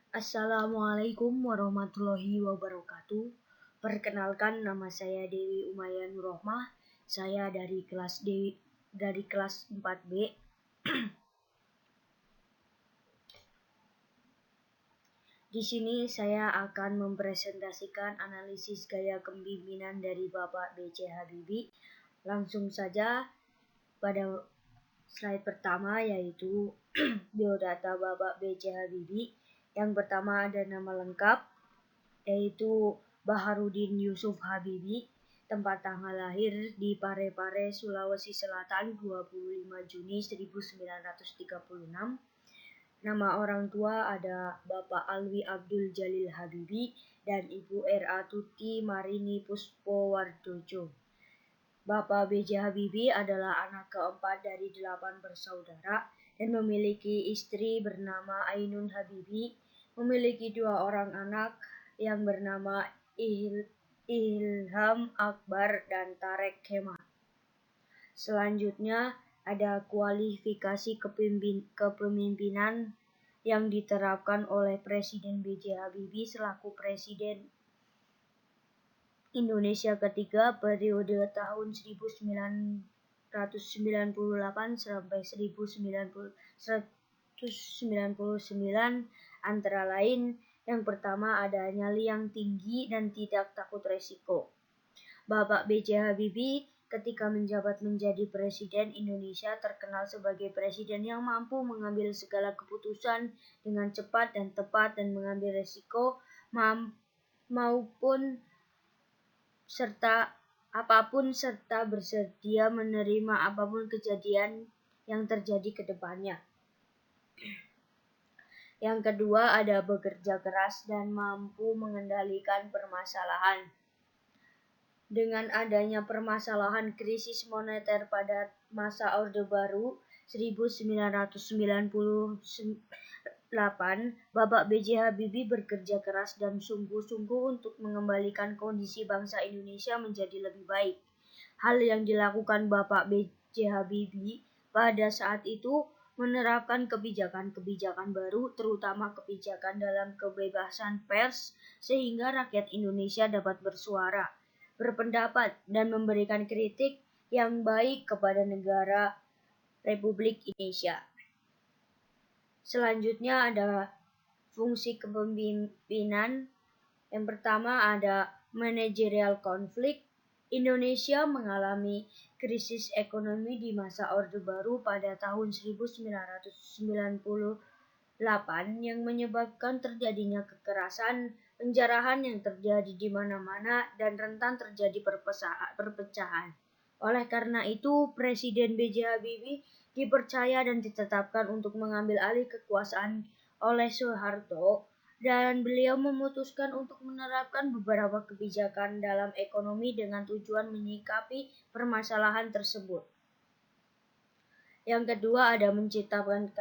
Assalamualaikum warahmatullahi wabarakatuh. Perkenalkan, nama saya Dewi Umaya Nurrohmah. Saya dari kelas 4B. Di sini saya akan mempresentasikan analisis gaya kepemimpinan dari Bapak B.J. Habibie. Langsung saja pada slide pertama, yaitu biodata Bapak B.J. Habibie. Yang pertama ada nama lengkap, yaitu Baharudin Yusuf Habibie, tempat tanggal lahir di Parepare, Sulawesi Selatan 25 Juni 1936. Nama orang tua ada Bapak Alwi Abdul Jalil Habibie dan Ibu R.A. Tuti Marini Puspowardojo. Bapak B.J. Habibie adalah anak keempat dari 8 bersaudara dan memiliki istri bernama Ainun Habibie. Memiliki 2 orang anak yang bernama Ilham Akbar dan Tarek Kemal. Selanjutnya ada kualifikasi kepemimpinan yang diterapkan oleh Presiden B.J. Habibie selaku Presiden Indonesia ketiga periode tahun 1998 sampai 1999, antara lain yang pertama ada nyali yang tinggi dan tidak takut resiko. Bapak B.J. Habibie ketika menjabat menjadi Presiden Indonesia terkenal sebagai presiden yang mampu mengambil segala keputusan dengan cepat dan tepat dan mengambil resiko serta bersedia menerima apapun kejadian yang terjadi ke depannya. Yang kedua ada bekerja keras dan mampu mengendalikan permasalahan. Dengan adanya permasalahan krisis moneter pada masa Orde Baru 1998, Bapak B.J. Habibie bekerja keras dan sungguh-sungguh untuk mengembalikan kondisi bangsa Indonesia menjadi lebih baik. Hal yang dilakukan Bapak B.J. Habibie pada saat itu menerapkan kebijakan-kebijakan baru, terutama kebijakan dalam kebebasan pers, sehingga rakyat Indonesia dapat bersuara, berpendapat, dan memberikan kritik yang baik kepada negara Republik Indonesia. Selanjutnya ada fungsi kepemimpinan. Yang pertama ada manajerial konflik. Indonesia mengalami krisis ekonomi di masa Orde Baru pada tahun 1998 yang menyebabkan terjadinya kekerasan, penjarahan yang terjadi di mana-mana dan rentan terjadi perpecahan. Oleh karena itu, Presiden B.J. Habibie dipercaya dan ditetapkan untuk mengambil alih kekuasaan oleh Soeharto, dan beliau memutuskan untuk menerapkan beberapa kebijakan dalam ekonomi dengan tujuan menyikapi permasalahan tersebut. Yang kedua ada menciptakan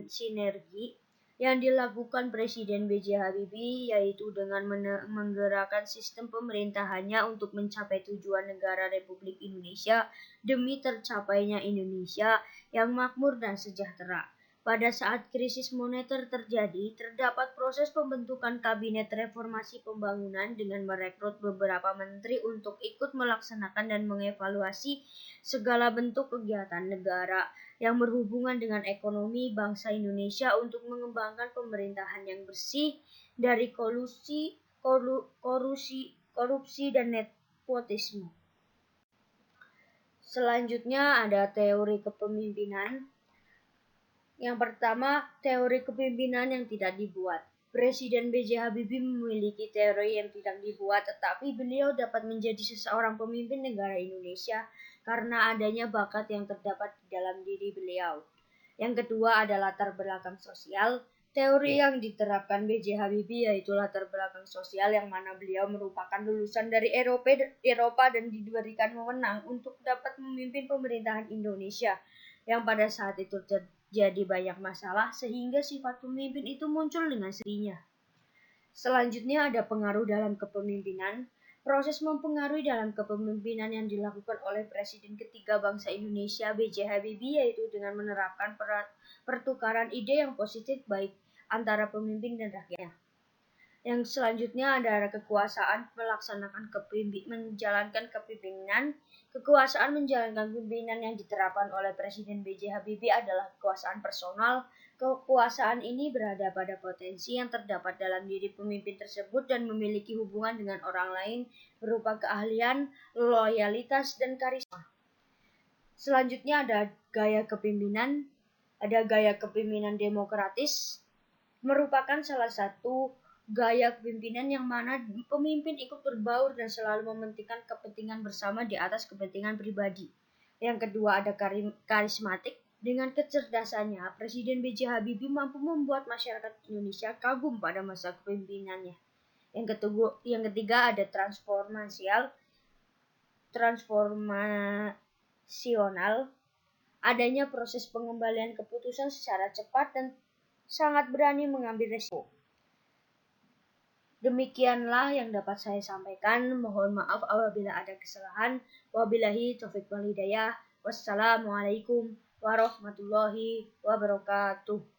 sinergi yang dilakukan Presiden B.J. Habibie, yaitu dengan menggerakkan sistem pemerintahannya untuk mencapai tujuan negara Republik Indonesia demi tercapainya Indonesia yang makmur dan sejahtera. Pada saat krisis moneter terjadi, terdapat proses pembentukan Kabinet Reformasi Pembangunan dengan merekrut beberapa menteri untuk ikut melaksanakan dan mengevaluasi segala bentuk kegiatan negara yang berhubungan dengan ekonomi bangsa Indonesia untuk mengembangkan pemerintahan yang bersih dari korupsi dan nepotisme. Selanjutnya ada teori kepemimpinan. Yang pertama, teori kepemimpinan yang tidak dibuat. Presiden B.J. Habibie memiliki teori yang tidak dibuat, tetapi beliau dapat menjadi seseorang pemimpin negara Indonesia karena adanya bakat yang terdapat di dalam diri beliau. Yang kedua ada latar belakang sosial. Teori yang diterapkan B.J. Habibie yaitu latar belakang sosial, yang mana beliau merupakan lulusan dari Eropa dan diberikan wewenang untuk dapat memimpin pemerintahan Indonesia yang pada saat itu terjadi banyak masalah sehingga sifat pemimpin itu muncul dengan sendirinya. Selanjutnya ada pengaruh dalam kepemimpinan. Proses mempengaruhi dalam kepemimpinan yang dilakukan oleh Presiden ketiga bangsa Indonesia B.J. Habibie yaitu dengan menerapkan pertukaran ide yang positif baik antara pemimpin dan rakyatnya. Yang selanjutnya adalah kekuasaan menjalankan kepemimpinan. Kekuasaan menjalankan pemimpinan yang diterapkan oleh Presiden B.J. Habibie adalah kekuasaan personal. Kekuasaan ini berada pada potensi yang terdapat dalam diri pemimpin tersebut dan memiliki hubungan dengan orang lain berupa keahlian, loyalitas, dan karisma. Selanjutnya ada gaya kepemimpinan. Ada gaya kepemimpinan demokratis, merupakan salah satu gaya kepemimpinan yang mana pemimpin ikut berbaur dan selalu mementingkan kepentingan bersama di atas kepentingan pribadi. Yang kedua ada karismatik. Dengan kecerdasannya, Presiden B.J. Habibie mampu membuat masyarakat Indonesia kagum pada masa kepemimpinannya. Yang ketiga ada transformasional. Adanya proses pengembalian keputusan secara cepat dan sangat berani mengambil resiko. Demikianlah yang dapat saya sampaikan. Mohon maaf apabila ada kesalahan. Wabillahi taufiq wal hidayah. Wassalamualaikum warahmatullahi wabarakatuh.